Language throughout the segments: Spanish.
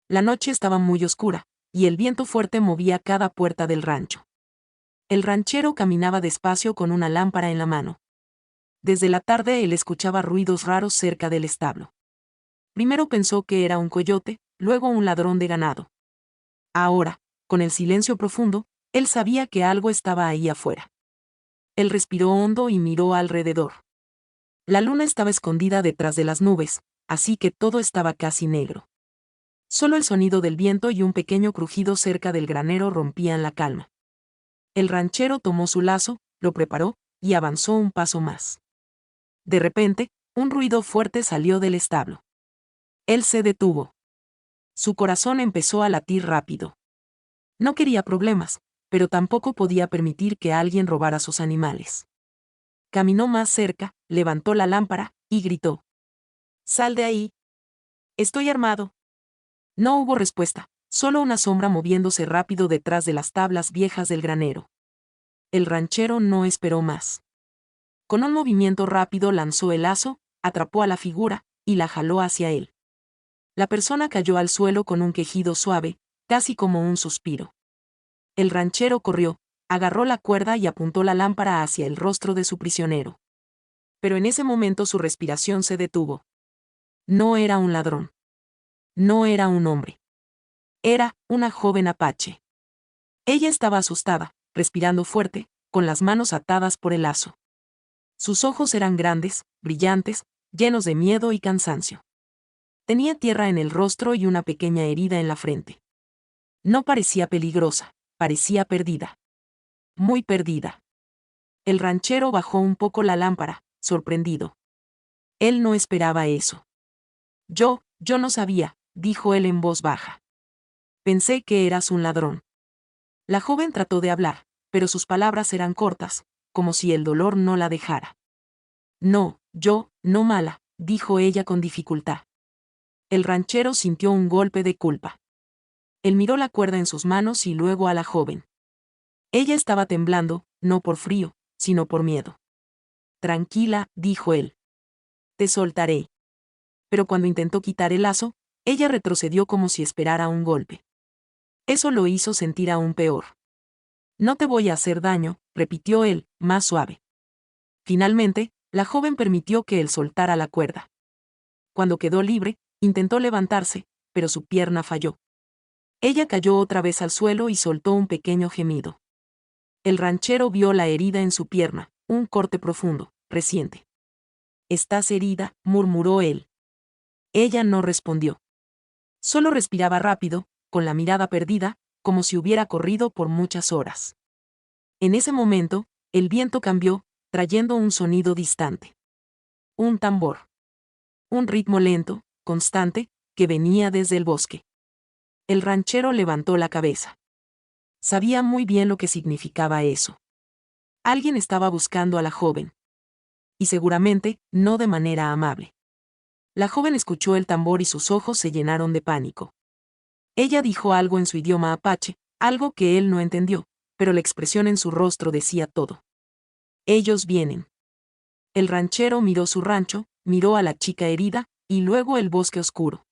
La noche estaba muy oscura, y el viento fuerte movía cada puerta del rancho. El ranchero caminaba despacio con una lámpara en la mano. Desde la tarde él escuchaba ruidos raros cerca del establo. Primero pensó que era un coyote, luego un ladrón de ganado. Ahora, con el silencio profundo, él sabía que algo estaba ahí afuera. Él respiró hondo y miró alrededor. La luna estaba escondida detrás de las nubes, así que todo estaba casi negro. Solo el sonido del viento y un pequeño crujido cerca del granero rompían la calma. El ranchero tomó su lazo, lo preparó, y avanzó un paso más. De repente, un ruido fuerte salió del establo. Él se detuvo. Su corazón empezó a latir rápido. No quería problemas, pero tampoco podía permitir que alguien robara sus animales. Caminó más cerca, levantó la lámpara, y gritó. «¡Sal de ahí! Estoy armado». No hubo respuesta, solo una sombra moviéndose rápido detrás de las tablas viejas del granero. El ranchero no esperó más. Con un movimiento rápido lanzó el lazo, atrapó a la figura, y la jaló hacia él. La persona cayó al suelo con un quejido suave, casi como un suspiro. El ranchero corrió, agarró la cuerda y apuntó la lámpara hacia el rostro de su prisionero. Pero en ese momento su respiración se detuvo. No era un ladrón. No era un hombre. Era una joven apache. Ella estaba asustada, respirando fuerte, con las manos atadas por el lazo. Sus ojos eran grandes, brillantes, llenos de miedo y cansancio. Tenía tierra en el rostro y una pequeña herida en la frente. No parecía peligrosa, parecía perdida. Muy perdida. El ranchero bajó un poco la lámpara, sorprendido. Él no esperaba eso. Yo no sabía, dijo él en voz baja. Pensé que eras un ladrón. La joven trató de hablar, pero sus palabras eran cortas, como si el dolor no la dejara. No mala, dijo ella con dificultad. El ranchero sintió un golpe de culpa. Él miró la cuerda en sus manos y luego a la joven. Ella estaba temblando, no por frío, sino por miedo. Tranquila, dijo él. Te soltaré. Pero cuando intentó quitar el lazo, ella retrocedió como si esperara un golpe. Eso lo hizo sentir aún peor. No te voy a hacer daño, repitió él, más suave. Finalmente, la joven permitió que él soltara la cuerda. Cuando quedó libre, intentó levantarse, pero su pierna falló. Ella cayó otra vez al suelo y soltó un pequeño gemido. El ranchero vio la herida en su pierna, un corte profundo, reciente. «¿Estás herida?», murmuró él. Ella no respondió. Solo respiraba rápido, con la mirada perdida, como si hubiera corrido por muchas horas. En ese momento, el viento cambió, trayendo un sonido distante. Un tambor. Un ritmo lento, constante, que venía desde el bosque. El ranchero levantó la cabeza. Sabía muy bien lo que significaba eso. Alguien estaba buscando a la joven. Y seguramente, no de manera amable. La joven escuchó el tambor y sus ojos se llenaron de pánico. Ella dijo algo en su idioma apache, algo que él no entendió, pero la expresión en su rostro decía todo. Ellos vienen. El ranchero miró su rancho, miró a la chica herida, y luego el bosque oscuro.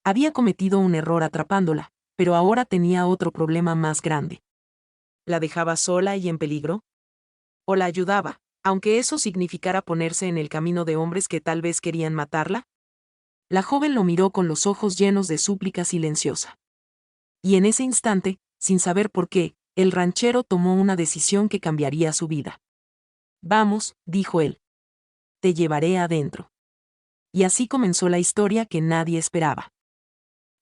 Había cometido un error atrapándola, pero ahora tenía otro problema más grande. ¿La dejaba sola y en peligro? ¿O la ayudaba, aunque eso significara ponerse en el camino de hombres que tal vez querían matarla? La joven lo miró con los ojos llenos de súplica silenciosa. Y en ese instante, sin saber por qué, el ranchero tomó una decisión que cambiaría su vida. «Vamos», dijo él. «Te llevaré adentro». Y así comenzó la historia que nadie esperaba.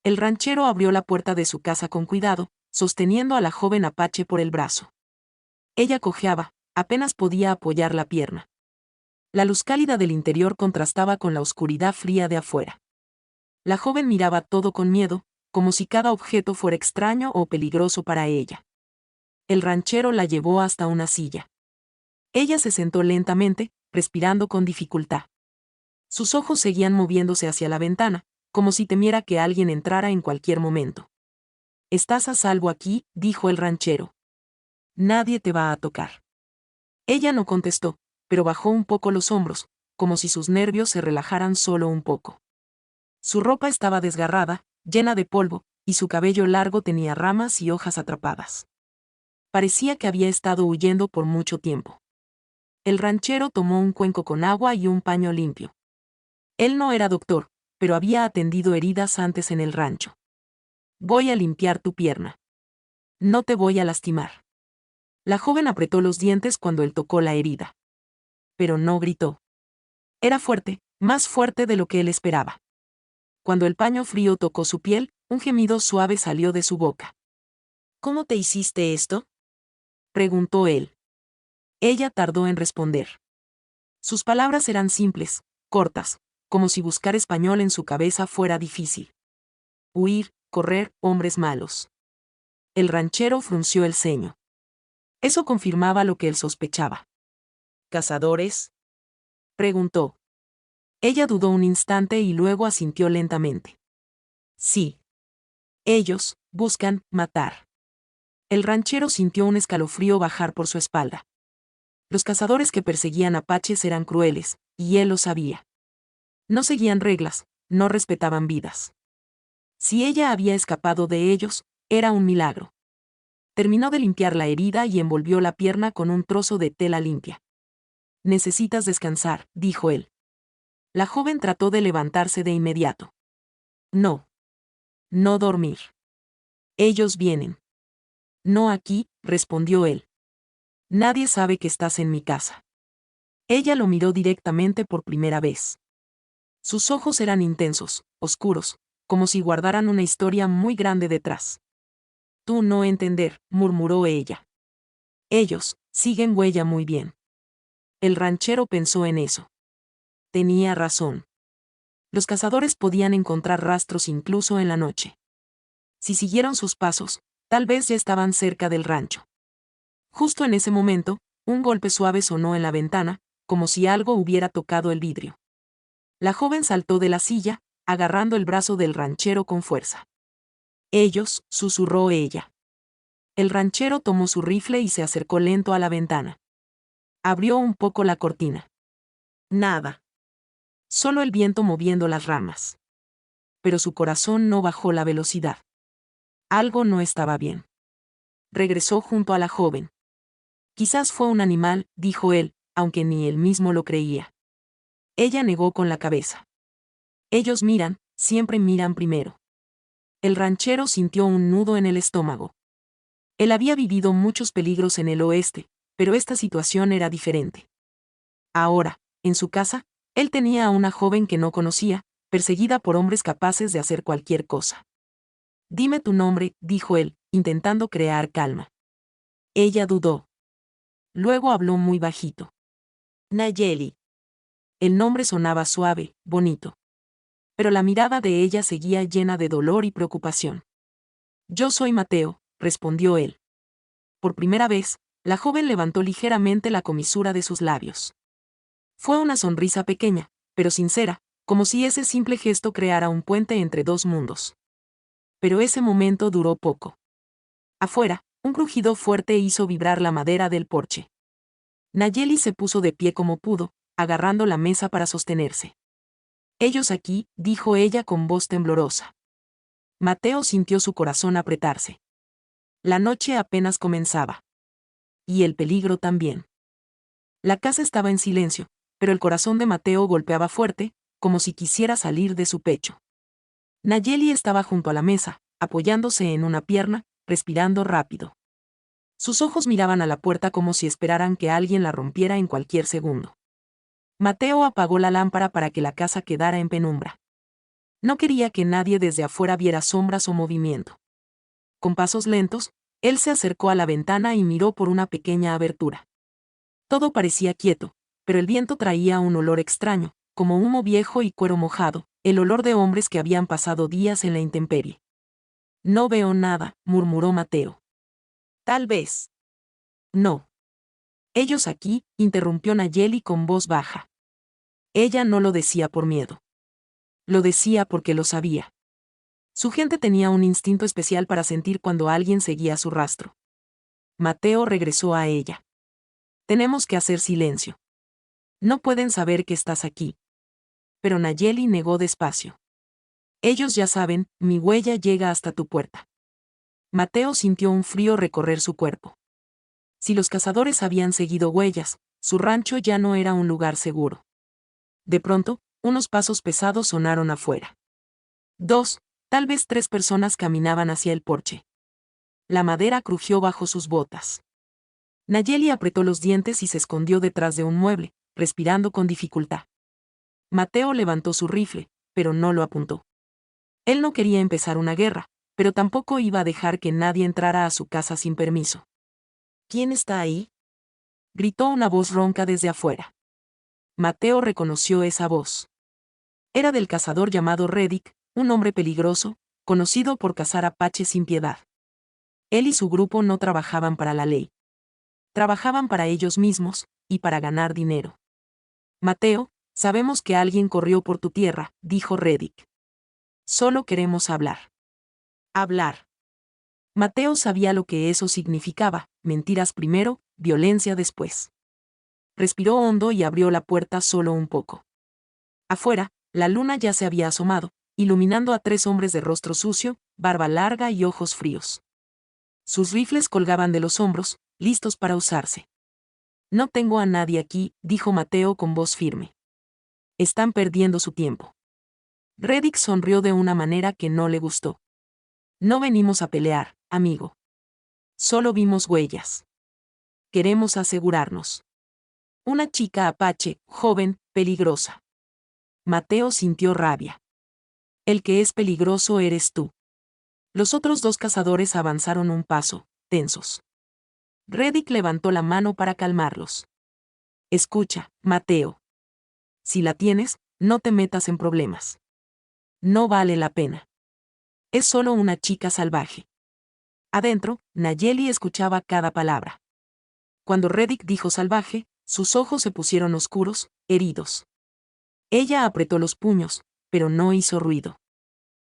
El ranchero abrió la puerta de su casa con cuidado, sosteniendo a la joven apache por el brazo. Ella cojeaba, apenas podía apoyar la pierna. La luz cálida del interior contrastaba con la oscuridad fría de afuera. La joven miraba todo con miedo, como si cada objeto fuera extraño o peligroso para ella. El ranchero la llevó hasta una silla. Ella se sentó lentamente, respirando con dificultad. Sus ojos seguían moviéndose hacia la ventana, como si temiera que alguien entrara en cualquier momento. «Estás a salvo aquí», dijo el ranchero. «Nadie te va a tocar». Ella no contestó, pero bajó un poco los hombros, como si sus nervios se relajaran solo un poco. Su ropa estaba desgarrada, llena de polvo, y su cabello largo tenía ramas y hojas atrapadas. Parecía que había estado huyendo por mucho tiempo. El ranchero tomó un cuenco con agua y un paño limpio. Él no era doctor, pero había atendido heridas antes en el rancho. Voy a limpiar tu pierna. No te voy a lastimar. La joven apretó los dientes cuando él tocó la herida. Pero no gritó. Era fuerte, más fuerte de lo que él esperaba. Cuando el paño frío tocó su piel, un gemido suave salió de su boca. ¿Cómo te hiciste esto?, preguntó él. Ella tardó en responder. Sus palabras eran simples, cortas, como si buscar español en su cabeza fuera difícil. Huir, correr, hombres malos. El ranchero frunció el ceño. Eso confirmaba lo que él sospechaba. ¿Cazadores?, preguntó. Ella dudó un instante y luego asintió lentamente. Sí. Ellos buscan matar. El ranchero sintió un escalofrío bajar por su espalda. Los cazadores que perseguían apaches eran crueles, y él lo sabía. No seguían reglas, no respetaban vidas. Si ella había escapado de ellos, era un milagro. Terminó de limpiar la herida y envolvió la pierna con un trozo de tela limpia. Necesitas descansar, dijo él. La joven trató de levantarse de inmediato. No. No dormir. Ellos vienen. No aquí, respondió él. Nadie sabe que estás en mi casa. Ella lo miró directamente por primera vez. Sus ojos eran intensos, oscuros, como si guardaran una historia muy grande detrás. Tú no entender, murmuró ella. Ellos siguen huella muy bien. El ranchero pensó en eso. Tenía razón. Los cazadores podían encontrar rastros incluso en la noche. Si siguieron sus pasos, tal vez ya estaban cerca del rancho. Justo en ese momento, un golpe suave sonó en la ventana, como si algo hubiera tocado el vidrio. La joven saltó de la silla, agarrando el brazo del ranchero con fuerza. Ellos, susurró ella. El ranchero tomó su rifle y se acercó lento a la ventana. Abrió un poco la cortina. Nada. Solo el viento moviendo las ramas. Pero su corazón no bajó la velocidad. Algo no estaba bien. Regresó junto a la joven. Quizás fue un animal, dijo él, aunque ni él mismo lo creía. Ella negó con la cabeza. Ellos miran, siempre miran primero. El ranchero sintió un nudo en el estómago. Él había vivido muchos peligros en el oeste, pero esta situación era diferente. Ahora, en su casa, él tenía a una joven que no conocía, perseguida por hombres capaces de hacer cualquier cosa. Dime tu nombre, dijo él, intentando crear calma. Ella dudó. Luego habló muy bajito. Nayeli. El nombre sonaba suave, bonito. Pero la mirada de ella seguía llena de dolor y preocupación. Yo soy Mateo, respondió él. Por primera vez, la joven levantó ligeramente la comisura de sus labios. Fue una sonrisa pequeña, pero sincera, como si ese simple gesto creara un puente entre dos mundos. Pero ese momento duró poco. Afuera, un crujido fuerte hizo vibrar la madera del porche. Nayeli se puso de pie como pudo, agarrando la mesa para sostenerse. Ellos aquí, dijo ella con voz temblorosa. Mateo sintió su corazón apretarse. La noche apenas comenzaba. Y el peligro también. La casa estaba en silencio, pero el corazón de Mateo golpeaba fuerte, como si quisiera salir de su pecho. Nayeli estaba junto a la mesa, apoyándose en una pierna, respirando rápido. Sus ojos miraban a la puerta como si esperaran que alguien la rompiera en cualquier segundo. Mateo apagó la lámpara para que la casa quedara en penumbra. No quería que nadie desde afuera viera sombras o movimiento. Con pasos lentos, él se acercó a la ventana y miró por una pequeña abertura. Todo parecía quieto, pero el viento traía un olor extraño, como humo viejo y cuero mojado, el olor de hombres que habían pasado días en la intemperie. No veo nada, murmuró Mateo. Tal vez. No. Ellos aquí, interrumpió Nayeli con voz baja. Ella no lo decía por miedo. Lo decía porque lo sabía. Su gente tenía un instinto especial para sentir cuando alguien seguía su rastro. Mateo regresó a ella. Tenemos que hacer silencio. No pueden saber que estás aquí. Pero Nayeli negó despacio. Ellos ya saben, mi huella llega hasta tu puerta. Mateo sintió un frío recorrer su cuerpo. Si los cazadores habían seguido huellas, su rancho ya no era un lugar seguro. De pronto, unos pasos pesados sonaron afuera. 2, tal vez 3 personas caminaban hacia el porche. La madera crujió bajo sus botas. Nayeli apretó los dientes y se escondió detrás de un mueble, respirando con dificultad. Mateo levantó su rifle, pero no lo apuntó. Él no quería empezar una guerra, pero tampoco iba a dejar que nadie entrara a su casa sin permiso. ¿Quién está ahí?, gritó una voz ronca desde afuera. Mateo reconoció esa voz. Era del cazador llamado Reddick, un hombre peligroso, conocido por cazar apaches sin piedad. Él y su grupo no trabajaban para la ley. Trabajaban para ellos mismos, y para ganar dinero. Mateo, sabemos que alguien corrió por tu tierra, dijo Reddick. Solo queremos hablar. Hablar. Mateo sabía lo que eso significaba, mentiras primero, violencia después. Respiró hondo y abrió la puerta solo un poco. Afuera, la luna ya se había asomado, iluminando a 3 hombres de rostro sucio, barba larga y ojos fríos. Sus rifles colgaban de los hombros, listos para usarse. No tengo a nadie aquí, dijo Mateo con voz firme. Están perdiendo su tiempo. Reddick sonrió de una manera que no le gustó. No venimos a pelear, amigo. Solo vimos huellas. Queremos asegurarnos. Una chica apache, joven, peligrosa. Mateo sintió rabia. El que es peligroso eres tú. Los otros 2 cazadores avanzaron un paso, tensos. Reddick levantó la mano para calmarlos. Escucha, Mateo. Si la tienes, no te metas en problemas. No vale la pena. Es solo una chica salvaje. Adentro, Nayeli escuchaba cada palabra. Cuando Reddick dijo salvaje, sus ojos se pusieron oscuros, heridos. Ella apretó los puños, pero no hizo ruido.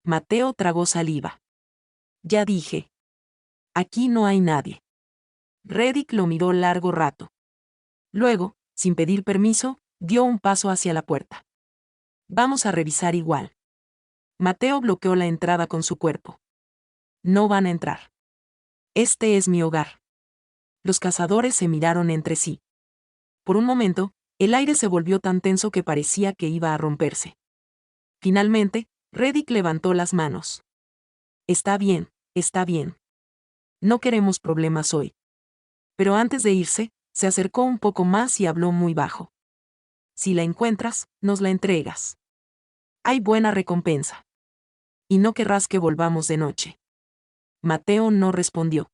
Mateo tragó saliva. Ya dije. Aquí no hay nadie. Reddick lo miró largo rato. Luego, sin pedir permiso, dio un paso hacia la puerta. Vamos a revisar igual. Mateo bloqueó la entrada con su cuerpo. No van a entrar. Este es mi hogar. Los cazadores se miraron entre sí. Por un momento, el aire se volvió tan tenso que parecía que iba a romperse. Finalmente, Reddick levantó las manos. Está bien, está bien. No queremos problemas hoy. Pero antes de irse, se acercó un poco más y habló muy bajo. Si la encuentras, nos la entregas. Hay buena recompensa. Y no querrás que volvamos de noche. Mateo no respondió.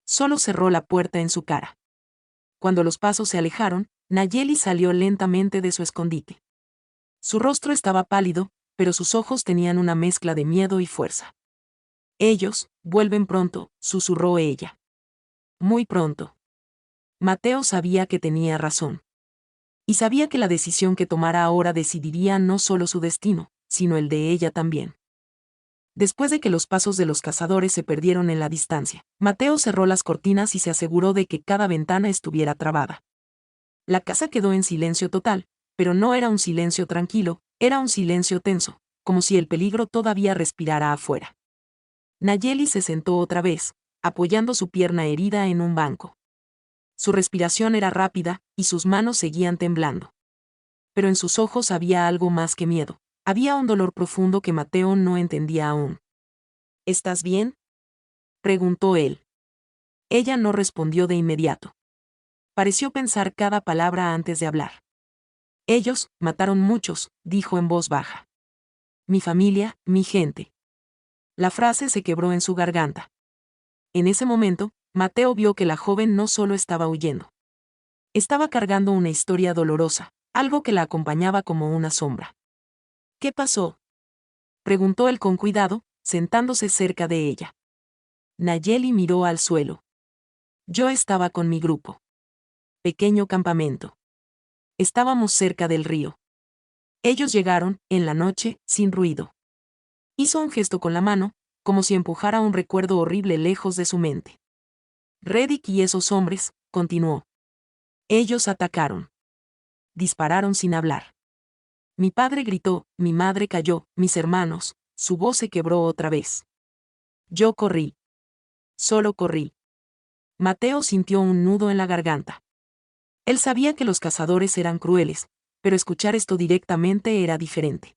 Solo cerró la puerta en su cara. Cuando los pasos se alejaron, Nayeli salió lentamente de su escondite. Su rostro estaba pálido, pero sus ojos tenían una mezcla de miedo y fuerza. Ellos, vuelven pronto, susurró ella. Muy pronto. Mateo sabía que tenía razón. Y sabía que la decisión que tomara ahora decidiría no solo su destino, sino el de ella también. Después de que los pasos de los cazadores se perdieron en la distancia, Mateo cerró las cortinas y se aseguró de que cada ventana estuviera trabada. La casa quedó en silencio total, pero no era un silencio tranquilo, era un silencio tenso, como si el peligro todavía respirara afuera. Nayeli se sentó otra vez, apoyando su pierna herida en un banco. Su respiración era rápida, y sus manos seguían temblando. Pero en sus ojos había algo más que miedo. Había un dolor profundo que Mateo no entendía aún. ¿Estás bien?, preguntó él. Ella no respondió de inmediato. Pareció pensar cada palabra antes de hablar. Ellos mataron muchos, dijo en voz baja. Mi familia, mi gente. La frase se quebró en su garganta. En ese momento, Mateo vio que la joven no solo estaba huyendo. Estaba cargando una historia dolorosa, algo que la acompañaba como una sombra. ¿Qué pasó?, preguntó él con cuidado, sentándose cerca de ella. Nayeli miró al suelo. Yo estaba con mi grupo. Pequeño campamento. Estábamos cerca del río. Ellos llegaron, en la noche, sin ruido. Hizo un gesto con la mano, como si empujara un recuerdo horrible lejos de su mente. Reddick y esos hombres, continuó. Ellos atacaron. Dispararon sin hablar. Mi padre gritó, mi madre cayó, mis hermanos, Su voz se quebró otra vez. Yo corrí. Solo corrí. Mateo sintió un nudo en la garganta. Él sabía que los cazadores eran crueles, pero escuchar esto directamente era diferente.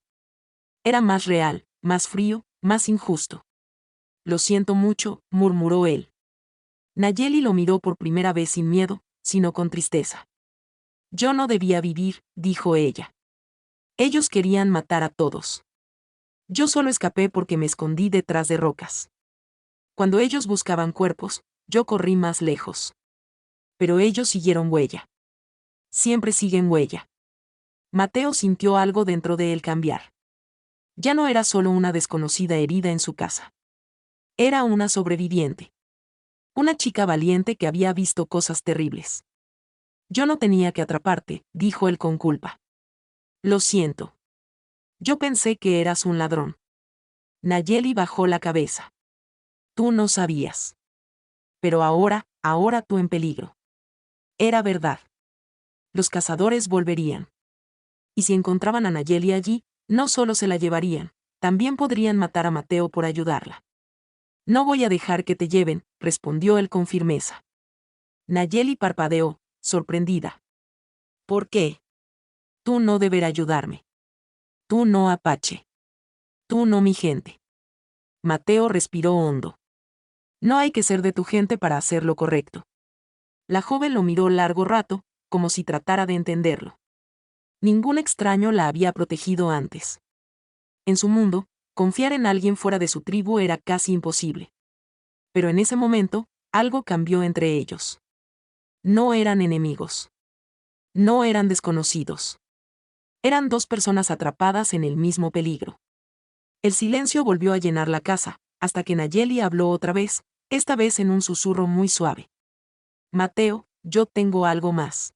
Era más real, más frío, más injusto. Lo siento mucho, murmuró él. Nayeli lo miró por primera vez sin miedo, sino con tristeza. Yo no debía vivir, dijo ella. Ellos querían matar a todos. Yo solo escapé porque me escondí detrás de rocas. Cuando ellos buscaban cuerpos, yo corrí más lejos. Pero ellos siguieron huella. Siempre siguen huella. Mateo sintió algo dentro de él cambiar. Ya no era solo una desconocida herida en su casa. Era una sobreviviente. Una chica valiente que había visto cosas terribles. Yo no tenía que atraparte, dijo él con culpa. Lo siento. Yo pensé que eras un ladrón. Nayeli bajó la cabeza. Tú no sabías. Pero ahora tú en peligro. Era verdad. Los cazadores volverían. Y si encontraban a Nayeli allí, no solo se la llevarían, también podrían matar a Mateo por ayudarla. No voy a dejar que te lleven, respondió él con firmeza. Nayeli parpadeó, sorprendida. ¿Por qué? Tú no deberás ayudarme. Tú no, Apache. Tú no, mi gente. Mateo respiró hondo. No hay que ser de tu gente para hacer lo correcto. La joven lo miró largo rato, como si tratara de entenderlo. Ningún extraño la había protegido antes. En su mundo, confiar en alguien fuera de su tribu era casi imposible. Pero en ese momento, algo cambió entre ellos. No eran enemigos. No eran desconocidos. Eran dos personas atrapadas en el mismo peligro. El silencio volvió a llenar la casa, hasta que Nayeli habló otra vez, esta vez en un susurro muy suave. Mateo, yo tengo algo más.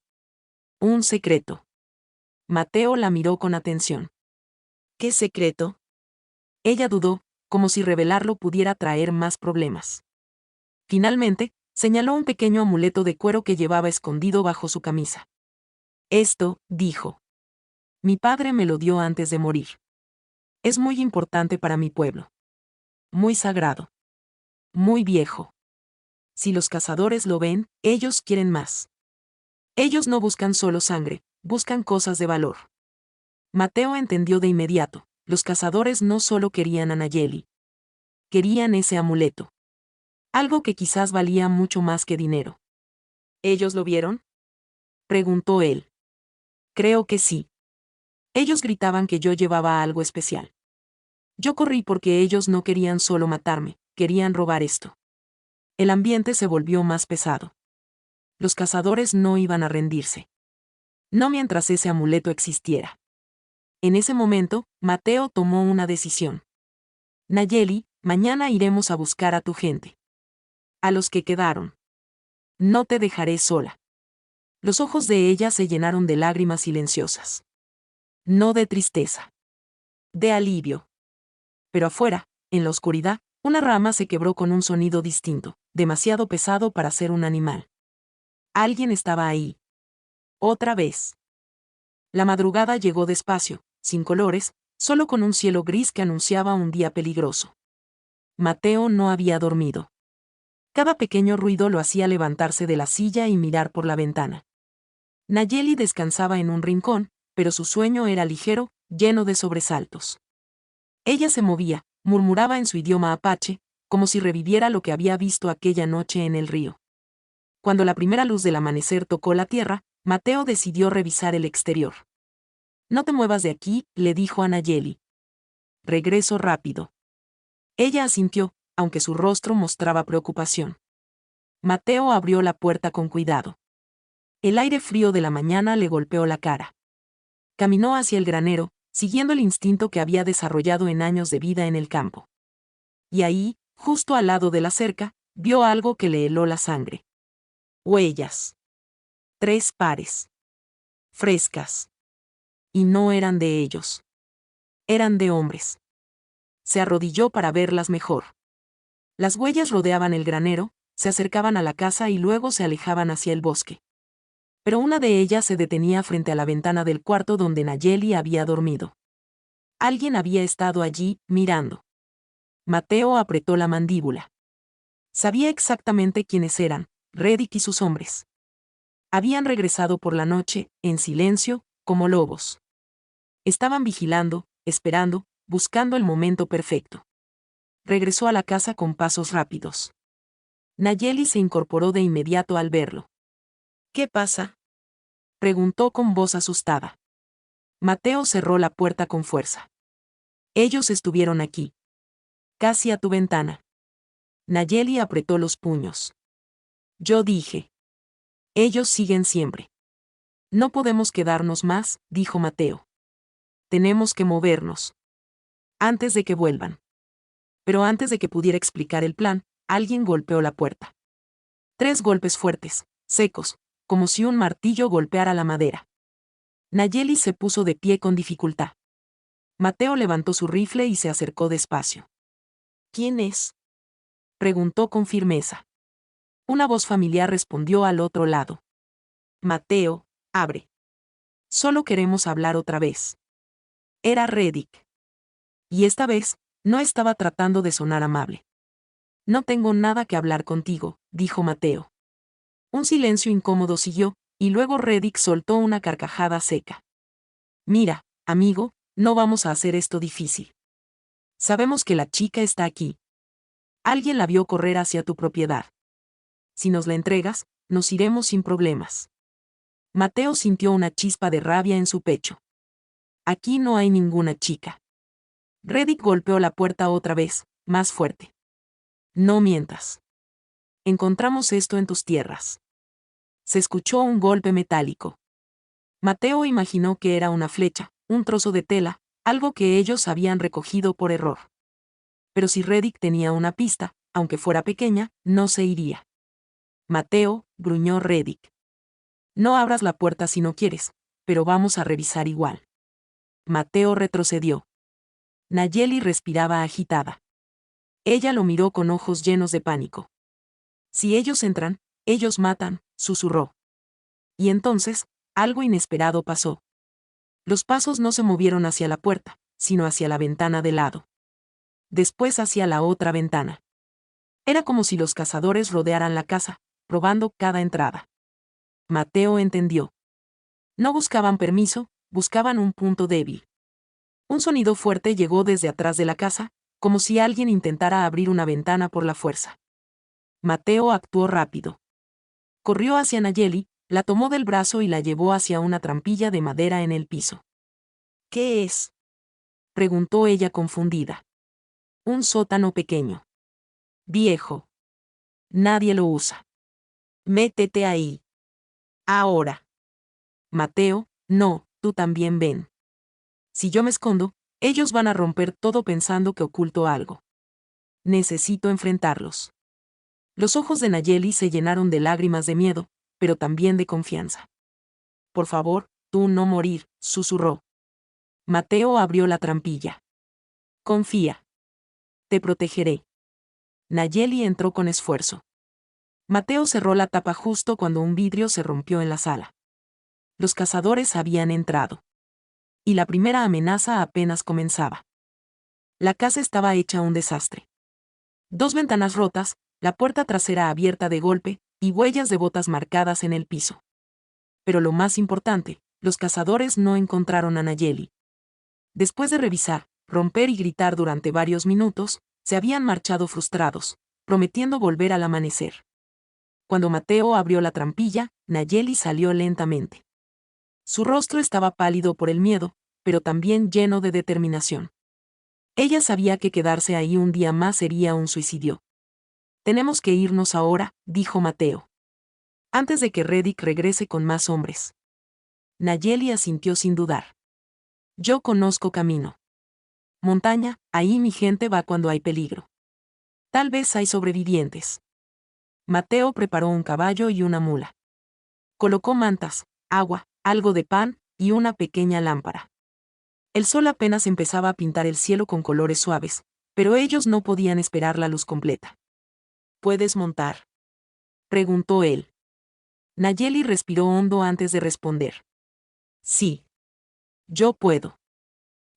Un secreto. Mateo la miró con atención. ¿Qué secreto? Ella dudó, como si revelarlo pudiera traer más problemas. Finalmente, señaló un pequeño amuleto de cuero que llevaba escondido bajo su camisa. Esto, dijo. Mi padre me lo dio antes de morir. Es muy importante para mi pueblo. Muy sagrado. Muy viejo. Si los cazadores lo ven, ellos quieren más. Ellos no buscan solo sangre, buscan cosas de valor. Mateo entendió de inmediato, los cazadores no solo querían a Nayeli. Querían ese amuleto. Algo que quizás valía mucho más que dinero. ¿Ellos lo vieron? Preguntó él. Creo que sí. Ellos gritaban que yo llevaba algo especial. Yo corrí porque ellos no querían solo matarme, querían robar esto. El ambiente se volvió más pesado. Los cazadores no iban a rendirse. No mientras ese amuleto existiera. En ese momento, Mateo tomó una decisión. Nayeli, mañana iremos a buscar a tu gente. A los que quedaron. No te dejaré sola. Los ojos de ella se llenaron de lágrimas silenciosas. No de tristeza. De alivio. Pero afuera, en la oscuridad, una rama se quebró con un sonido distinto, demasiado pesado para ser un animal. Alguien estaba ahí. Otra vez. La madrugada llegó despacio, sin colores, solo con un cielo gris que anunciaba un día peligroso. Mateo no había dormido. Cada pequeño ruido lo hacía levantarse de la silla y mirar por la ventana. Nayeli descansaba en un rincón, pero su sueño era ligero, lleno de sobresaltos. Ella se movía, murmuraba en su idioma apache, como si reviviera lo que había visto aquella noche en el río. Cuando la primera luz del amanecer tocó la tierra, Mateo decidió revisar el exterior. No te muevas de aquí, le dijo a Nayeli. Regreso rápido. Ella asintió, aunque su rostro mostraba preocupación. Mateo abrió la puerta con cuidado. El aire frío de la mañana le golpeó la cara. Caminó hacia el granero, siguiendo el instinto que había desarrollado en años de vida en el campo. Y ahí, justo al lado de la cerca, vio algo que le heló la sangre. Huellas. 3 pares. Frescas. Y no eran de ellos. Eran de hombres. Se arrodilló para verlas mejor. Las huellas rodeaban el granero, se acercaban a la casa y luego se alejaban hacia el bosque. Pero una de ellas se detenía frente a la ventana del cuarto donde Nayeli había dormido. Alguien había estado allí, mirando. Mateo apretó la mandíbula. Sabía exactamente quiénes eran, Reddick y sus hombres. Habían regresado por la noche, en silencio, como lobos. Estaban vigilando, esperando, buscando el momento perfecto. Regresó a la casa con pasos rápidos. Nayeli se incorporó de inmediato al verlo. ¿Qué pasa?, preguntó con voz asustada. Mateo cerró la puerta con fuerza. Ellos estuvieron aquí. Casi a tu ventana. Nayeli apretó los puños. Yo dije. Ellos siguen siempre. No podemos quedarnos más, dijo Mateo. Tenemos que movernos. Antes de que vuelvan. Pero antes de que pudiera explicar el plan, alguien golpeó la puerta. 3 golpes fuertes, secos, como si un martillo golpeara la madera. Nayeli se puso de pie con dificultad. Mateo levantó su rifle y se acercó despacio. ¿Quién es?, preguntó con firmeza. Una voz familiar respondió al otro lado. Mateo, abre. Solo queremos hablar otra vez. Era Reddick. Y esta vez, no estaba tratando de sonar amable. No tengo nada que hablar contigo, dijo Mateo. Un silencio incómodo siguió, y luego Reddick soltó una carcajada seca. Mira, amigo, no vamos a hacer esto difícil. Sabemos que la chica está aquí. Alguien la vio correr hacia tu propiedad. Si nos la entregas, nos iremos sin problemas. Mateo sintió una chispa de rabia en su pecho. Aquí no hay ninguna chica. Reddick golpeó la puerta otra vez, más fuerte. No mientas. Encontramos esto en tus tierras. Se escuchó un golpe metálico. Mateo imaginó que era una flecha, un trozo de tela, algo que ellos habían recogido por error. Pero si Reddick tenía una pista, aunque fuera pequeña, no se iría. Mateo, gruñó Reddick. No abras la puerta si no quieres, pero vamos a revisar igual. Mateo retrocedió. Nayeli respiraba agitada. Ella lo miró con ojos llenos de pánico. Si ellos entran, ellos matan, susurró. Y entonces, algo inesperado pasó. Los pasos no se movieron hacia la puerta, sino hacia la ventana de lado. Después hacia la otra ventana. Era como si los cazadores rodearan la casa, probando cada entrada. Mateo entendió. No buscaban permiso, buscaban un punto débil. Un sonido fuerte llegó desde atrás de la casa, como si alguien intentara abrir una ventana por la fuerza. Mateo actuó rápido. Corrió hacia Nayeli, la tomó del brazo y la llevó hacia una trampilla de madera en el piso. ¿Qué es?, preguntó ella confundida. Un sótano pequeño. Viejo. Nadie lo usa. Métete ahí. Ahora. Mateo, no, tú también ven. Si yo me escondo, ellos van a romper todo pensando que oculto algo. Necesito enfrentarlos. Los ojos de Nayeli se llenaron de lágrimas de miedo, pero también de confianza. Por favor, tú no morir, susurró. Mateo abrió la trampilla. Confía. Te protegeré. Nayeli entró con esfuerzo. Mateo cerró la tapa justo cuando un vidrio se rompió en la sala. Los cazadores habían entrado. Y la primera amenaza apenas comenzaba. La casa estaba hecha un desastre. 2 ventanas rotas, la puerta trasera abierta de golpe, y huellas de botas marcadas en el piso. Pero lo más importante, los cazadores no encontraron a Nayeli. Después de revisar, romper y gritar durante varios minutos, se habían marchado frustrados, prometiendo volver al amanecer. Cuando Mateo abrió la trampilla, Nayeli salió lentamente. Su rostro estaba pálido por el miedo, pero también lleno de determinación. Ella sabía que quedarse ahí un día más sería un suicidio. Tenemos que irnos ahora, dijo Mateo. Antes de que Reddick regrese con más hombres. Nayeli asintió sin dudar. Yo conozco camino. Montaña, ahí mi gente va cuando hay peligro. Tal vez hay sobrevivientes. Mateo preparó un caballo y una mula. Colocó mantas, agua, algo de pan, y una pequeña lámpara. El sol apenas empezaba a pintar el cielo con colores suaves, pero ellos no podían esperar la luz completa. ¿Puedes montar?, preguntó él. Nayeli respiró hondo antes de responder. Sí. Yo puedo.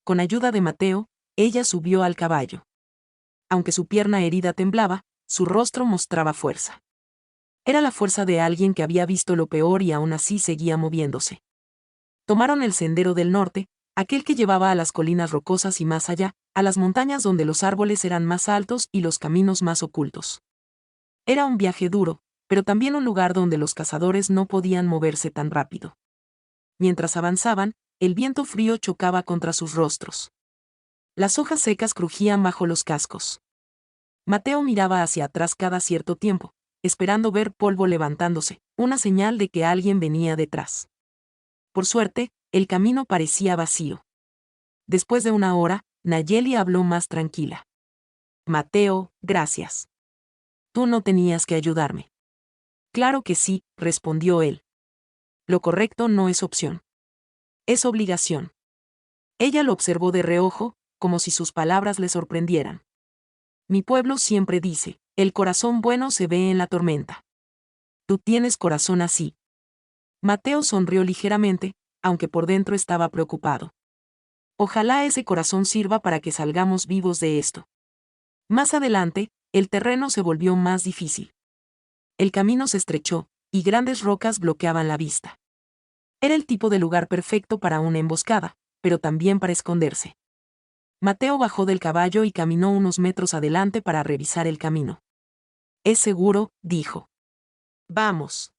Con ayuda de Mateo, ella subió al caballo. Aunque su pierna herida temblaba, su rostro mostraba fuerza. Era la fuerza de alguien que había visto lo peor y aún así seguía moviéndose. Tomaron el sendero del norte, aquel que llevaba a las colinas rocosas y más allá, a las montañas donde los árboles eran más altos y los caminos más ocultos. Era un viaje duro, pero también un lugar donde los cazadores no podían moverse tan rápido. Mientras avanzaban, el viento frío chocaba contra sus rostros. Las hojas secas crujían bajo los cascos. Mateo miraba hacia atrás cada cierto tiempo, esperando ver polvo levantándose, una señal de que alguien venía detrás. Por suerte, el camino parecía vacío. Después de una hora, Nayeli habló más tranquila. Mateo, gracias. Tú no tenías que ayudarme. Claro que sí, respondió él. Lo correcto no es opción. Es obligación. Ella lo observó de reojo, como si sus palabras le sorprendieran. Mi pueblo siempre dice, el corazón bueno se ve en la tormenta. Tú tienes corazón así. Mateo sonrió ligeramente, aunque por dentro estaba preocupado. Ojalá ese corazón sirva para que salgamos vivos de esto. Más adelante, el terreno se volvió más difícil. El camino se estrechó, y grandes rocas bloqueaban la vista. Era el tipo de lugar perfecto para una emboscada, pero también para esconderse. Mateo bajó del caballo y caminó unos metros adelante para revisar el camino. Es seguro, dijo. Vamos.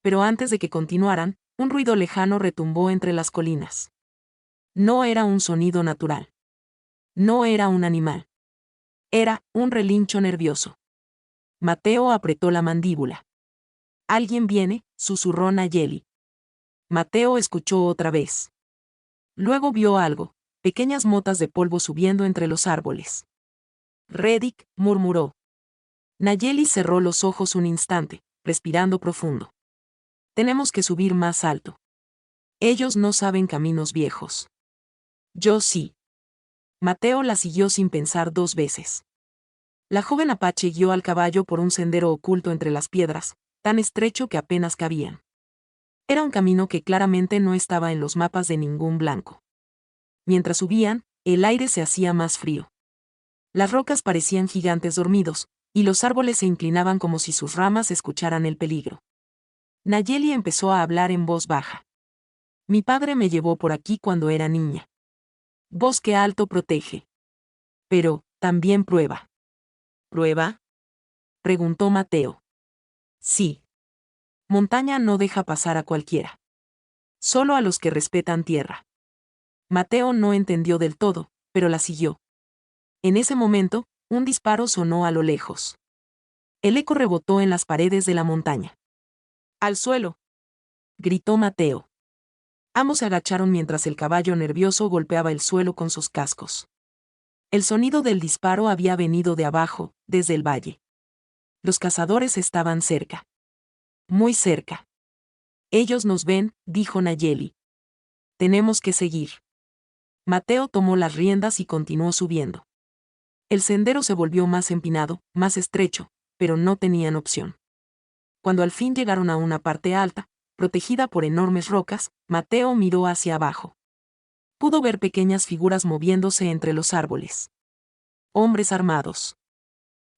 Pero antes de que continuaran, un ruido lejano retumbó entre las colinas. No era un sonido natural. No era un animal. Era un relincho nervioso. Mateo apretó la mandíbula. Alguien viene, susurró Nayeli. Mateo escuchó otra vez. Luego vio algo, pequeñas motas de polvo subiendo entre los árboles. Reddick, murmuró. Nayeli cerró los ojos un instante, respirando profundo. Tenemos que subir más alto. Ellos no saben caminos viejos. Yo sí. Mateo la siguió sin pensar dos veces. La joven apache guió al caballo por un sendero oculto entre las piedras, tan estrecho que apenas cabían. Era un camino que claramente no estaba en los mapas de ningún blanco. Mientras subían, el aire se hacía más frío. Las rocas parecían gigantes dormidos, y los árboles se inclinaban como si sus ramas escucharan el peligro. Nayeli empezó a hablar en voz baja. Mi padre me llevó por aquí cuando era niña. Bosque alto protege. Pero, también prueba. ¿Prueba? Preguntó Mateo. Sí. Montaña no deja pasar a cualquiera. Solo a los que respetan tierra. Mateo no entendió del todo, pero la siguió. En ese momento, un disparo sonó a lo lejos. El eco rebotó en las paredes de la montaña. ¡Al suelo!, gritó Mateo. Ambos se agacharon mientras el caballo nervioso golpeaba el suelo con sus cascos. El sonido del disparo había venido de abajo, desde el valle. Los cazadores estaban cerca. Muy cerca. Ellos nos ven, dijo Nayeli. Tenemos que seguir. Mateo tomó las riendas y continuó subiendo. El sendero se volvió más empinado, más estrecho, pero no tenían opción. Cuando al fin llegaron a una parte alta, protegida por enormes rocas, Mateo miró hacia abajo. Pudo ver pequeñas figuras moviéndose entre los árboles. Hombres armados.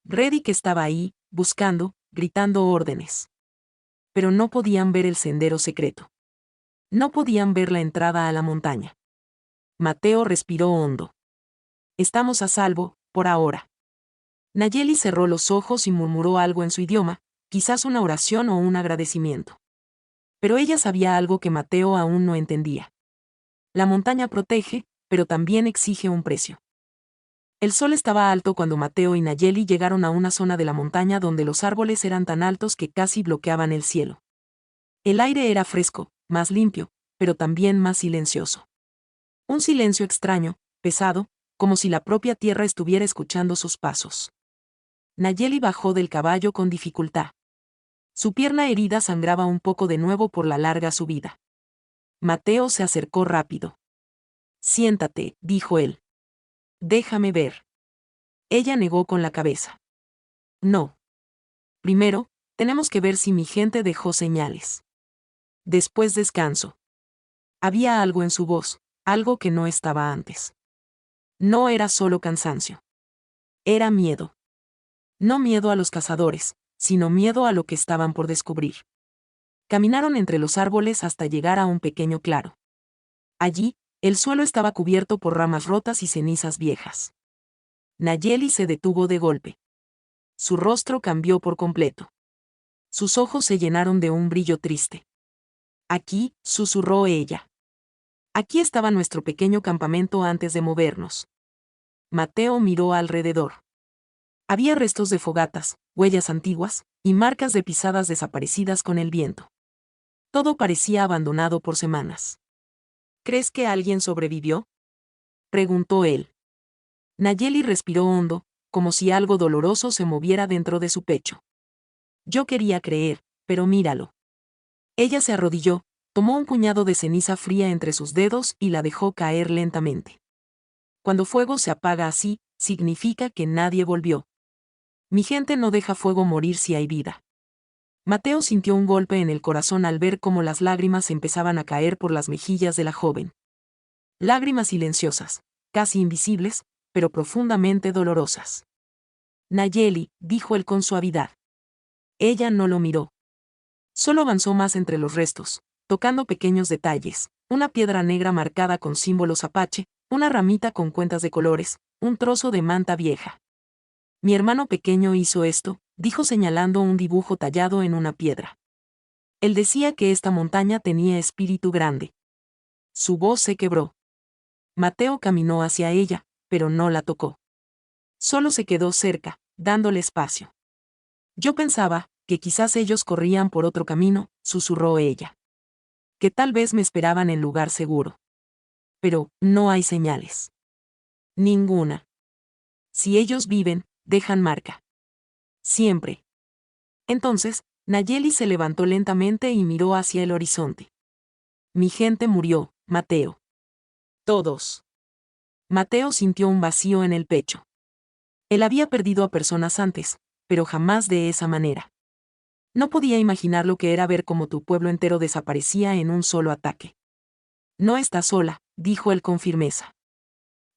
Reddick estaba ahí, buscando, gritando órdenes. Pero no podían ver el sendero secreto. No podían ver la entrada a la montaña. Mateo respiró hondo. Estamos a salvo, por ahora. Nayeli cerró los ojos y murmuró algo en su idioma, quizás una oración o un agradecimiento. Pero ella sabía algo que Mateo aún no entendía. La montaña protege, pero también exige un precio. El sol estaba alto cuando Mateo y Nayeli llegaron a una zona de la montaña donde los árboles eran tan altos que casi bloqueaban el cielo. El aire era fresco, más limpio, pero también más silencioso. Un silencio extraño, pesado, como si la propia tierra estuviera escuchando sus pasos. Nayeli bajó del caballo con dificultad. Su pierna herida sangraba un poco de nuevo por la larga subida. Mateo se acercó rápido. Siéntate, dijo él. Déjame ver. Ella negó con la cabeza. No. Primero, tenemos que ver si mi gente dejó señales. Después descanso. Había algo en su voz, algo que no estaba antes. No era solo cansancio. Era miedo. No miedo a los cazadores, sino miedo a lo que estaban por descubrir. Caminaron entre los árboles hasta llegar a un pequeño claro. Allí, el suelo estaba cubierto por ramas rotas y cenizas viejas. Nayeli se detuvo de golpe. Su rostro cambió por completo. Sus ojos se llenaron de un brillo triste. Aquí, susurró ella. Aquí estaba nuestro pequeño campamento antes de movernos. Mateo miró alrededor. Había restos de fogatas, huellas antiguas, y marcas de pisadas desaparecidas con el viento. Todo parecía abandonado por semanas. ¿Crees que alguien sobrevivió?, preguntó él. Nayeli respiró hondo, como si algo doloroso se moviera dentro de su pecho. Yo quería creer, pero míralo. Ella se arrodilló, tomó un puñado de ceniza fría entre sus dedos y la dejó caer lentamente. Cuando fuego se apaga así, significa que nadie volvió. Mi gente no deja fuego morir si hay vida. Mateo sintió un golpe en el corazón al ver cómo las lágrimas empezaban a caer por las mejillas de la joven. Lágrimas silenciosas, casi invisibles, pero profundamente dolorosas. Nayeli, dijo él con suavidad. Ella no lo miró. Solo avanzó más entre los restos, tocando pequeños detalles, una piedra negra marcada con símbolos apache, una ramita con cuentas de colores, un trozo de manta vieja. Mi hermano pequeño hizo esto, dijo señalando un dibujo tallado en una piedra. Él decía que esta montaña tenía espíritu grande. Su voz se quebró. Mateo caminó hacia ella, pero no la tocó. Solo se quedó cerca, dándole espacio. Yo pensaba que quizás ellos corrían por otro camino, susurró ella. Que tal vez me esperaban en lugar seguro. Pero no hay señales. Ninguna. Si ellos viven, dejan marca. Siempre. Entonces, Nayeli se levantó lentamente y miró hacia el horizonte. Mi gente murió, Mateo. Todos. Mateo sintió un vacío en el pecho. Él había perdido a personas antes, pero jamás de esa manera. No podía imaginar lo que era ver cómo tu pueblo entero desaparecía en un solo ataque. No estás sola, dijo él con firmeza.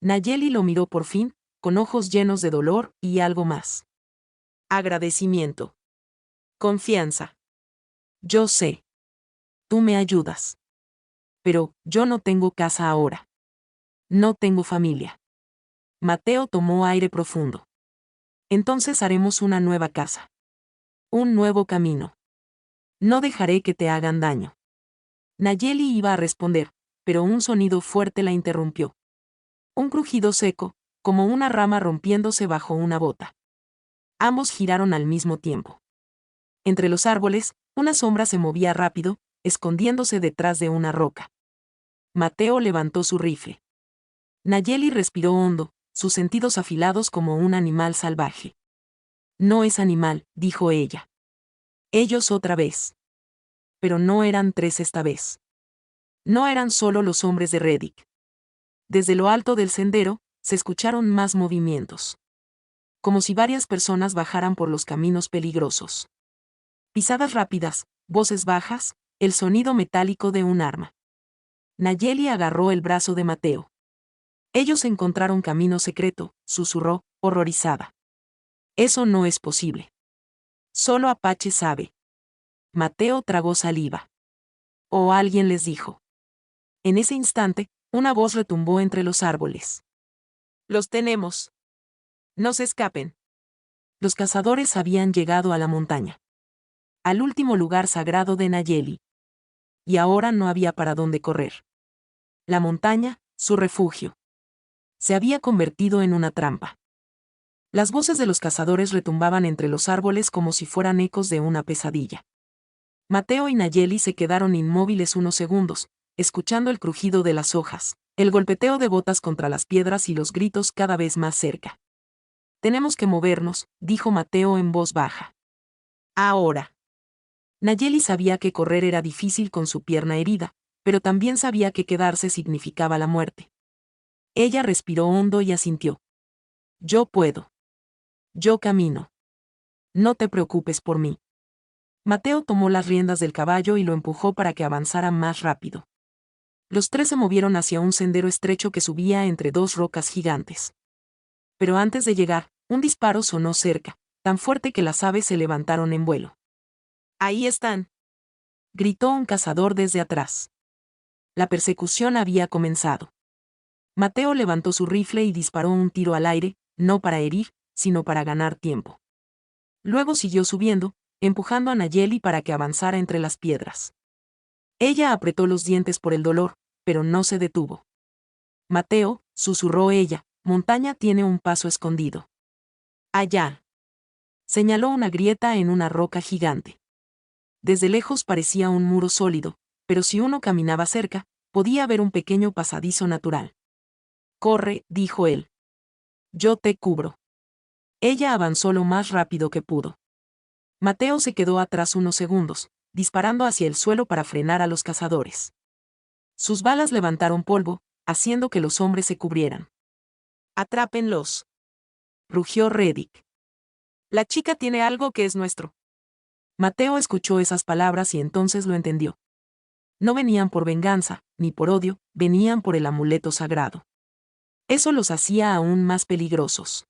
Nayeli lo miró por fin, con ojos llenos de dolor y algo más. Agradecimiento. Confianza. Yo sé. Tú me ayudas. Pero, yo no tengo casa ahora. No tengo familia. Mateo tomó aire profundo. Entonces haremos una nueva casa. Un nuevo camino. No dejaré que te hagan daño. Nayeli iba a responder, pero un sonido fuerte la interrumpió. Un crujido seco, como una rama rompiéndose bajo una bota. Ambos giraron al mismo tiempo. Entre los árboles, una sombra se movía rápido, escondiéndose detrás de una roca. Mateo levantó su rifle. Nayeli respiró hondo, sus sentidos afilados como un animal salvaje. No es animal, dijo ella. Ellos otra vez. Pero no eran tres esta vez. No eran solo los hombres de Reddick. Desde lo alto del sendero, se escucharon más movimientos. Como si varias personas bajaran por los caminos peligrosos. Pisadas rápidas, voces bajas, el sonido metálico de un arma. Nayeli agarró el brazo de Mateo. Ellos encontraron camino secreto, susurró, horrorizada. Eso no es posible. Solo Apache sabe. Mateo tragó saliva. O alguien les dijo. En ese instante, una voz retumbó entre los árboles. Los tenemos. No se escapen. Los cazadores habían llegado a la montaña. Al último lugar sagrado de Nayeli. Y ahora no había para dónde correr. La montaña, su refugio. Se había convertido en una trampa. Las voces de los cazadores retumbaban entre los árboles como si fueran ecos de una pesadilla. Mateo y Nayeli se quedaron inmóviles unos segundos, escuchando el crujido de las hojas, el golpeteo de botas contra las piedras y los gritos cada vez más cerca. Tenemos que movernos, dijo Mateo en voz baja. Ahora. Nayeli sabía que correr era difícil con su pierna herida, pero también sabía que quedarse significaba la muerte. Ella respiró hondo y asintió. Yo puedo. Yo camino. No te preocupes por mí. Mateo tomó las riendas del caballo y lo empujó para que avanzara más rápido. Los tres se movieron hacia un sendero estrecho que subía entre dos rocas gigantes. Pero antes de llegar, un disparo sonó cerca, tan fuerte que las aves se levantaron en vuelo. «¡Ahí están!», gritó un cazador desde atrás. La persecución había comenzado. Mateo levantó su rifle y disparó un tiro al aire, no para herir, sino para ganar tiempo. Luego siguió subiendo, empujando a Nayeli para que avanzara entre las piedras. Ella apretó los dientes por el dolor, pero no se detuvo. «Mateo», susurró ella, «montaña tiene un paso escondido». «Allá». Señaló una grieta en una roca gigante. Desde lejos parecía un muro sólido, pero si uno caminaba cerca, podía ver un pequeño pasadizo natural. «Corre», dijo él. «Yo te cubro». Ella avanzó lo más rápido que pudo. Mateo se quedó atrás unos segundos, disparando hacia el suelo para frenar a los cazadores. Sus balas levantaron polvo, haciendo que los hombres se cubrieran. «Atrápenlos», rugió Reddick. «La chica tiene algo que es nuestro». Mateo escuchó esas palabras y entonces lo entendió. No venían por venganza, ni por odio, venían por el amuleto sagrado. Eso los hacía aún más peligrosos.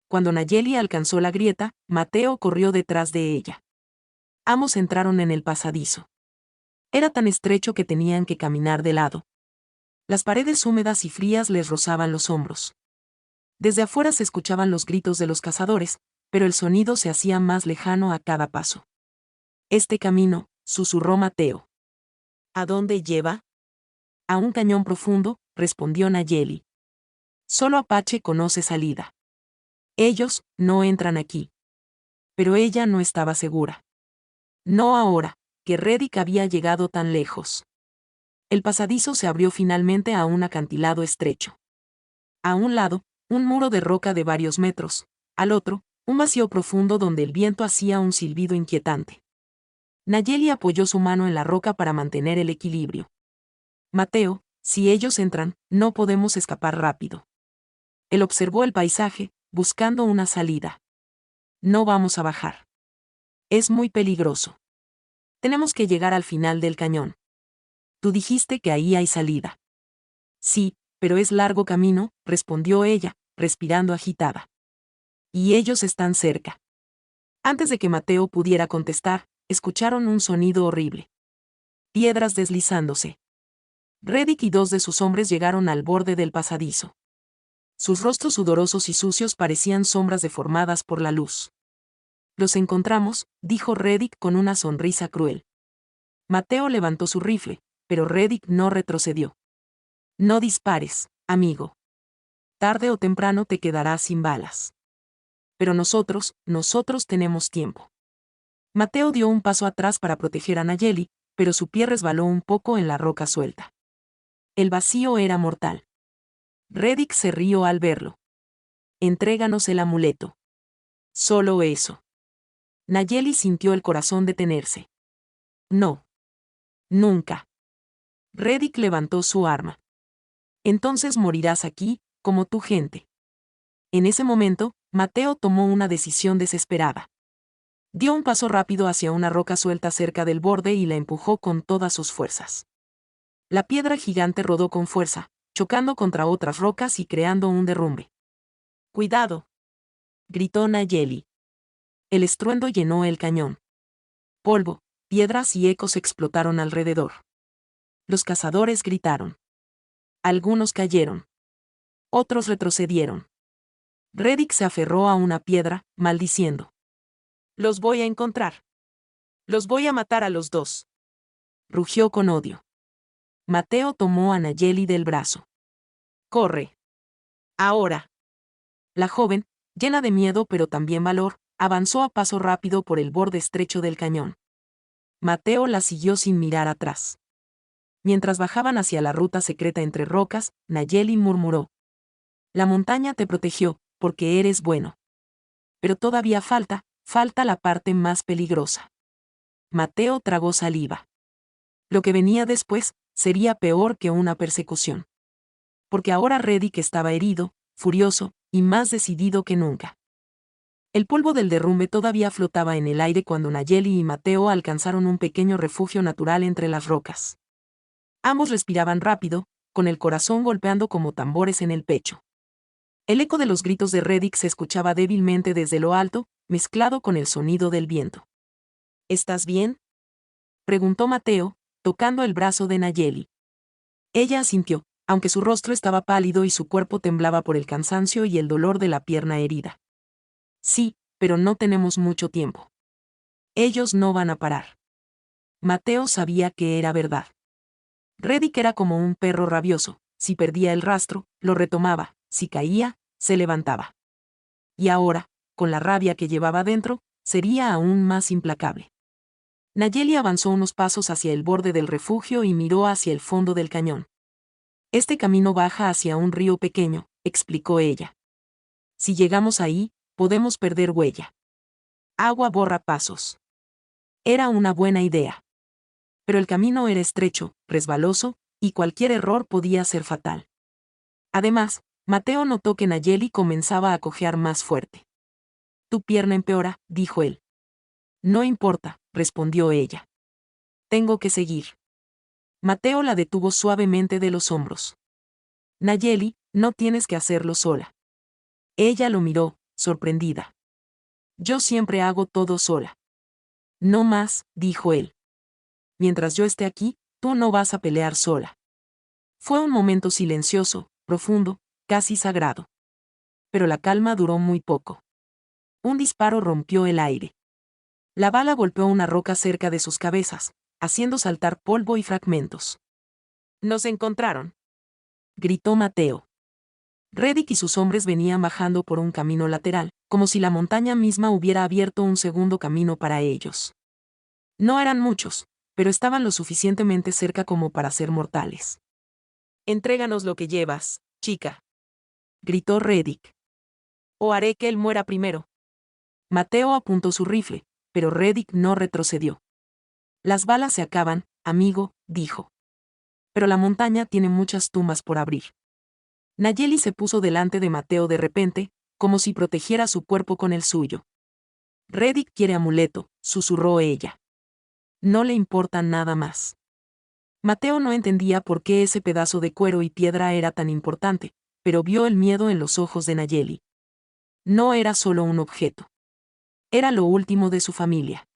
Cuando Nayeli alcanzó la grieta, Mateo corrió detrás de ella. Ambos entraron en el pasadizo. Era tan estrecho que tenían que caminar de lado. Las paredes húmedas y frías les rozaban los hombros. Desde afuera se escuchaban los gritos de los cazadores, pero el sonido se hacía más lejano a cada paso. «Este camino», susurró Mateo. «¿A dónde lleva?» «A un cañón profundo», respondió Nayeli. «Solo Apache conoce salida. Ellos no entran aquí». Pero ella no estaba segura. No ahora, que Reddick había llegado tan lejos. El pasadizo se abrió finalmente a un acantilado estrecho. A un lado, un muro de roca de varios metros, al otro, un vacío profundo donde el viento hacía un silbido inquietante. Nayeli apoyó su mano en la roca para mantener el equilibrio. «Mateo, si ellos entran, no podemos escapar rápido». Él observó el paisaje, buscando una salida. «No vamos a bajar. Es muy peligroso. Tenemos que llegar al final del cañón». «Tú dijiste que ahí hay salida». «Sí, pero es largo camino», respondió ella, respirando agitada. «Y ellos están cerca». Antes de que Mateo pudiera contestar, escucharon un sonido horrible. Piedras deslizándose. Reddick y dos de sus hombres llegaron al borde del pasadizo. Sus rostros sudorosos y sucios parecían sombras deformadas por la luz. «Los encontramos», dijo Reddick con una sonrisa cruel. Mateo levantó su rifle, pero Reddick no retrocedió. «No dispares, amigo. Tarde o temprano te quedarás sin balas. Pero nosotros tenemos tiempo». Mateo dio un paso atrás para proteger a Nayeli, pero su pie resbaló un poco en la roca suelta. El vacío era mortal. Reddick se rió al verlo. «Entréganos el amuleto». «Solo eso». Nayeli sintió el corazón detenerse. «No. Nunca». Reddick levantó su arma. «Entonces morirás aquí, como tu gente». En ese momento, Mateo tomó una decisión desesperada. Dio un paso rápido hacia una roca suelta cerca del borde y la empujó con todas sus fuerzas. La piedra gigante rodó con fuerza, chocando contra otras rocas y creando un derrumbe. «¡Cuidado!», gritó Nayeli. El estruendo llenó el cañón. Polvo, piedras y ecos explotaron alrededor. Los cazadores gritaron. Algunos cayeron. Otros retrocedieron. Reddick se aferró a una piedra, maldiciendo. «Los voy a encontrar. Los voy a matar a los dos». Rugió con odio. Mateo tomó a Nayeli del brazo. «Corre. Ahora». La joven, llena de miedo pero también valor, avanzó a paso rápido por el borde estrecho del cañón. Mateo la siguió sin mirar atrás. Mientras bajaban hacia la ruta secreta entre rocas, Nayeli murmuró. «La montaña te protegió, porque eres bueno. Pero todavía falta la parte más peligrosa». Mateo tragó saliva. Lo que venía después sería peor que una persecución. Porque ahora Reddick estaba herido, furioso, y más decidido que nunca. El polvo del derrumbe todavía flotaba en el aire cuando Nayeli y Mateo alcanzaron un pequeño refugio natural entre las rocas. Ambos respiraban rápido, con el corazón golpeando como tambores en el pecho. El eco de los gritos de Reddick se escuchaba débilmente desde lo alto, mezclado con el sonido del viento. ¿Estás bien?, preguntó Mateo, tocando el brazo de Nayeli. Ella asintió, aunque su rostro estaba pálido y su cuerpo temblaba por el cansancio y el dolor de la pierna herida. Sí, pero no tenemos mucho tiempo. Ellos no van a parar. Mateo sabía que era verdad. Reddick era como un perro rabioso: si perdía el rastro, lo retomaba; si caía, se levantaba. Y ahora, con la rabia que llevaba dentro, sería aún más implacable. Nayeli avanzó unos pasos hacia el borde del refugio y miró hacia el fondo del cañón. Este camino baja hacia un río pequeño, explicó ella. Si llegamos ahí, podemos perder huella. Agua borra pasos. Era una buena idea. Pero el camino era estrecho, resbaloso, y cualquier error podía ser fatal. Además, Mateo notó que Nayeli comenzaba a cojear más fuerte. Tu pierna empeora, dijo él. No importa, respondió ella. Tengo que seguir. Mateo la detuvo suavemente de los hombros. Nayeli, no tienes que hacerlo sola. Ella lo miró, sorprendida. Yo siempre hago todo sola. No más, dijo él. Mientras yo esté aquí, tú no vas a pelear sola. Fue un momento silencioso, profundo, casi sagrado. Pero la calma duró muy poco. Un disparo rompió el aire. La bala golpeó una roca cerca de sus cabezas, haciendo saltar polvo y fragmentos. «¡Nos encontraron!», gritó Mateo. Reddick y sus hombres venían bajando por un camino lateral, como si la montaña misma hubiera abierto un segundo camino para ellos. No eran muchos, pero estaban lo suficientemente cerca como para ser mortales. «Entréganos lo que llevas, chica», gritó Reddick. «O haré que él muera primero». Mateo apuntó su rifle, pero Reddick no retrocedió. «Las balas se acaban, amigo», dijo. «Pero la montaña tiene muchas tumbas por abrir». Nayeli se puso delante de Mateo de repente, como si protegiera su cuerpo con el suyo. «Reddick quiere amuleto», susurró ella. «No le importa nada más». Mateo no entendía por qué ese pedazo de cuero y piedra era tan importante, pero vio el miedo en los ojos de Nayeli. No era solo un objeto. Era lo último de su familia.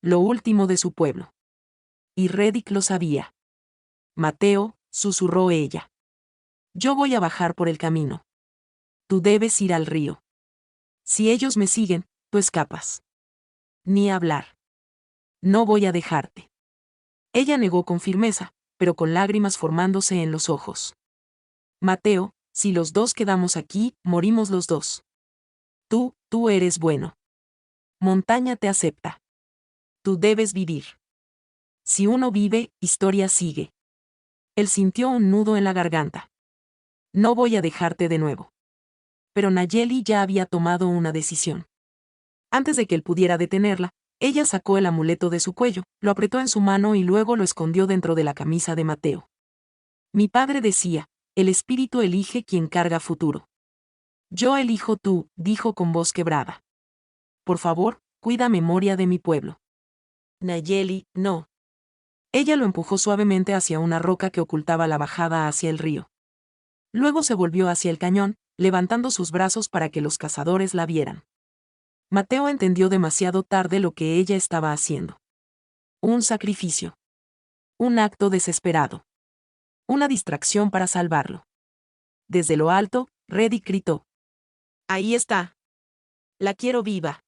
Lo último de su pueblo. Y Reddick lo sabía. «Mateo», susurró ella. «Yo voy a bajar por el camino. Tú debes ir al río. Si ellos me siguen, tú escapas». «Ni hablar. No voy a dejarte». Ella negó con firmeza, pero con lágrimas formándose en los ojos. «Mateo, si los dos quedamos aquí, morimos los dos. Tú eres bueno. Montaña te acepta. Tú debes vivir. Si uno vive, historia sigue». Él sintió un nudo en la garganta. «No voy a dejarte de nuevo». Pero Nayeli ya había tomado una decisión. Antes de que él pudiera detenerla, ella sacó el amuleto de su cuello, lo apretó en su mano y luego lo escondió dentro de la camisa de Mateo. «Mi padre decía, el espíritu elige quien carga futuro. Yo elijo tú», dijo con voz quebrada. «Por favor, cuida memoria de mi pueblo». «Nayeli, no». Ella lo empujó suavemente hacia una roca que ocultaba la bajada hacia el río. Luego se volvió hacia el cañón, levantando sus brazos para que los cazadores la vieran. Mateo entendió demasiado tarde lo que ella estaba haciendo. Un sacrificio. Un acto desesperado. Una distracción para salvarlo. Desde lo alto, Reddick gritó: «Ahí está. La quiero viva».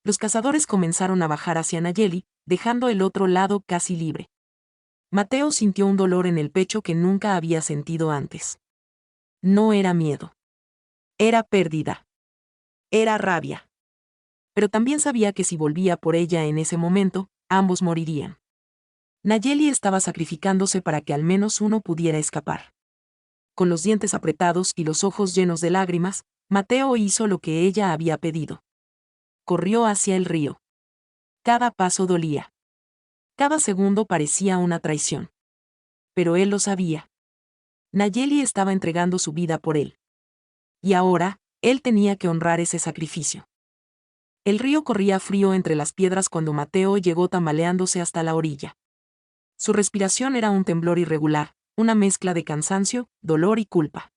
Los cazadores comenzaron a bajar hacia Nayeli, dejando el otro lado casi libre. Mateo sintió un dolor en el pecho que nunca había sentido antes. No era miedo. Era pérdida. Era rabia. Pero también sabía que si volvía por ella en ese momento, ambos morirían. Nayeli estaba sacrificándose para que al menos uno pudiera escapar. Con los dientes apretados y los ojos llenos de lágrimas, Mateo hizo lo que ella había pedido. Corrió hacia el río. Cada paso dolía. Cada segundo parecía una traición. Pero él lo sabía. Nayeli estaba entregando su vida por él. Y ahora, él tenía que honrar ese sacrificio. El río corría frío entre las piedras cuando Mateo llegó tambaleándose hasta la orilla. Su respiración era un temblor irregular, una mezcla de cansancio, dolor y culpa.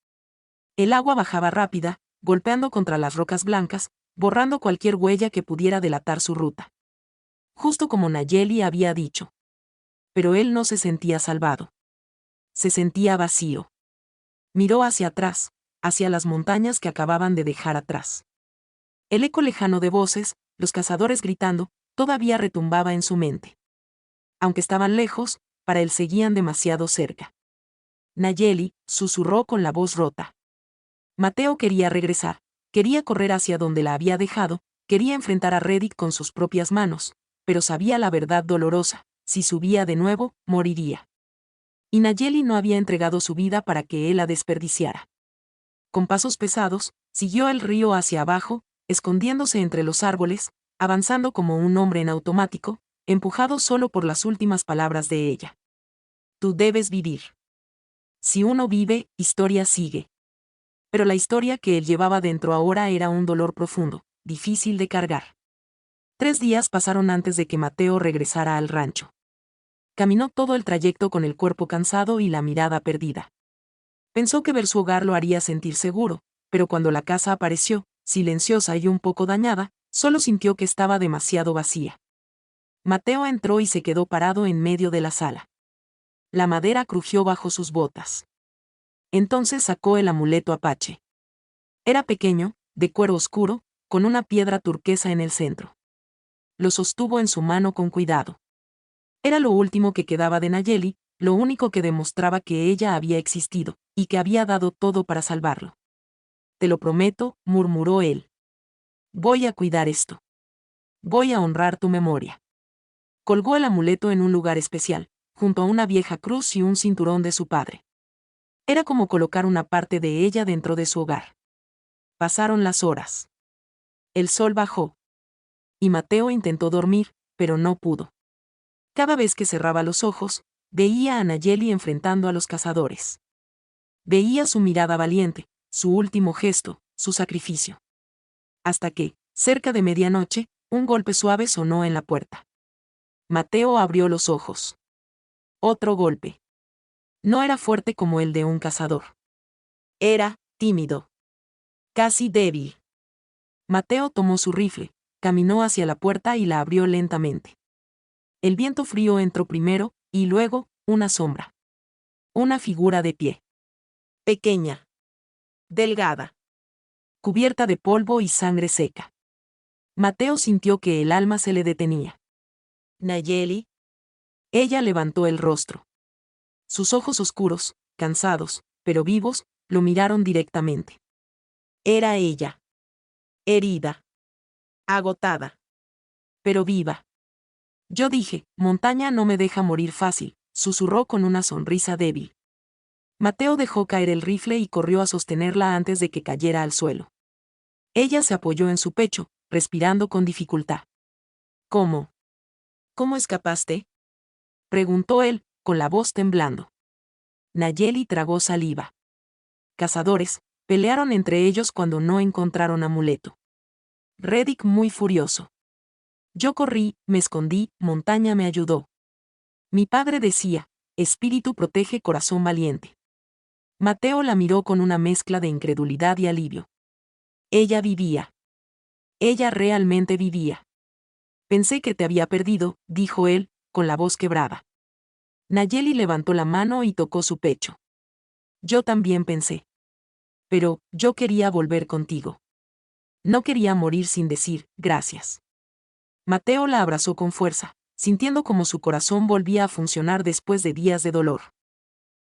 El agua bajaba rápida, golpeando contra las rocas blancas, borrando cualquier huella que pudiera delatar su ruta. Justo como Nayeli había dicho. Pero él no se sentía salvado. Se sentía vacío. Miró hacia atrás, hacia las montañas que acababan de dejar atrás. El eco lejano de voces, los cazadores gritando, todavía retumbaba en su mente. Aunque estaban lejos, para él seguían demasiado cerca. Nayeli, susurró con la voz rota. Mateo quería regresar, quería correr hacia donde la había dejado, quería enfrentar a Reddick con sus propias manos, pero sabía la verdad dolorosa, si subía de nuevo, moriría. Y Nayeli no había entregado su vida para que él la desperdiciara. Con pasos pesados, siguió el río hacia abajo, escondiéndose entre los árboles, avanzando como un hombre en automático, empujado solo por las últimas palabras de ella. Tú debes vivir. Si uno vive, historia sigue. Pero la historia que él llevaba dentro ahora era un dolor profundo, difícil de cargar. 3 días pasaron antes de que Mateo regresara al rancho. Caminó todo el trayecto con el cuerpo cansado y la mirada perdida. Pensó que ver su hogar lo haría sentir seguro, pero cuando la casa apareció, silenciosa y un poco dañada, solo sintió que estaba demasiado vacía. Mateo entró y se quedó parado en medio de la sala. La madera crujió bajo sus botas. Entonces sacó el amuleto apache. Era pequeño, de cuero oscuro, con una piedra turquesa en el centro. Lo sostuvo en su mano con cuidado. Era lo último que quedaba de Nayeli, lo único que demostraba que ella había existido, y que había dado todo para salvarlo. Te lo prometo, murmuró él. Voy a cuidar esto. Voy a honrar tu memoria. Colgó el amuleto en un lugar especial, junto a una vieja cruz y un cinturón de su padre. Era como colocar una parte de ella dentro de su hogar. Pasaron las horas. El sol bajó. Y Mateo intentó dormir, pero no pudo. Cada vez que cerraba los ojos, veía a Nayeli enfrentando a los cazadores. Veía su mirada valiente, su último gesto, su sacrificio. Hasta que, cerca de medianoche, un golpe suave sonó en la puerta. Mateo abrió los ojos. Otro golpe. No era fuerte como el de un cazador. Era tímido. Casi débil. Mateo tomó su rifle, caminó hacia la puerta y la abrió lentamente. El viento frío entró primero, y luego, una sombra. Una figura de pie. Pequeña. Delgada. Cubierta de polvo y sangre seca. Mateo sintió que el alma se le detenía. Nayeli. Ella levantó el rostro. Sus ojos oscuros, cansados, pero vivos, lo miraron directamente. Era ella. Herida. Agotada. Pero viva. Yo dije, montaña no me deja morir fácil, susurró con una sonrisa débil. Mateo dejó caer el rifle y corrió a sostenerla antes de que cayera al suelo. Ella se apoyó en su pecho, respirando con dificultad. ¿Cómo? ¿Cómo escapaste? Preguntó él, con la voz temblando. Nayeli tragó saliva. Cazadores, pelearon entre ellos cuando no encontraron amuleto. Reddick muy furioso. Yo corrí, me escondí, montaña me ayudó. Mi padre decía, espíritu protege corazón valiente. Mateo la miró con una mezcla de incredulidad y alivio. Ella vivía. Ella realmente vivía. Pensé que te había perdido, dijo él, con la voz quebrada. Nayeli levantó la mano y tocó su pecho. Yo también pensé. Pero, yo quería volver contigo. No quería morir sin decir, gracias. Mateo la abrazó con fuerza, sintiendo como su corazón volvía a funcionar después de días de dolor.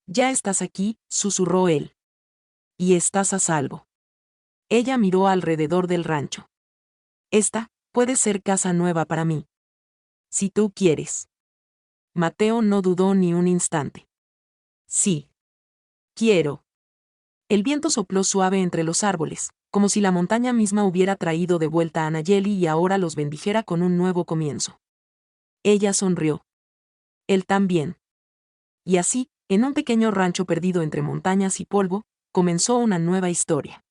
Ya estás aquí, susurró él. Y estás a salvo. Ella miró alrededor del rancho. Esta, puede ser casa nueva para mí. Si tú quieres. Mateo no dudó ni un instante. Sí. Quiero. El viento sopló suave entre los árboles, como si la montaña misma hubiera traído de vuelta a Nayeli y ahora los bendijera con un nuevo comienzo. Ella sonrió. Él también. Y así, en un pequeño rancho perdido entre montañas y polvo, comenzó una nueva historia.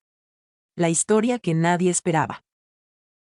La historia que nadie esperaba.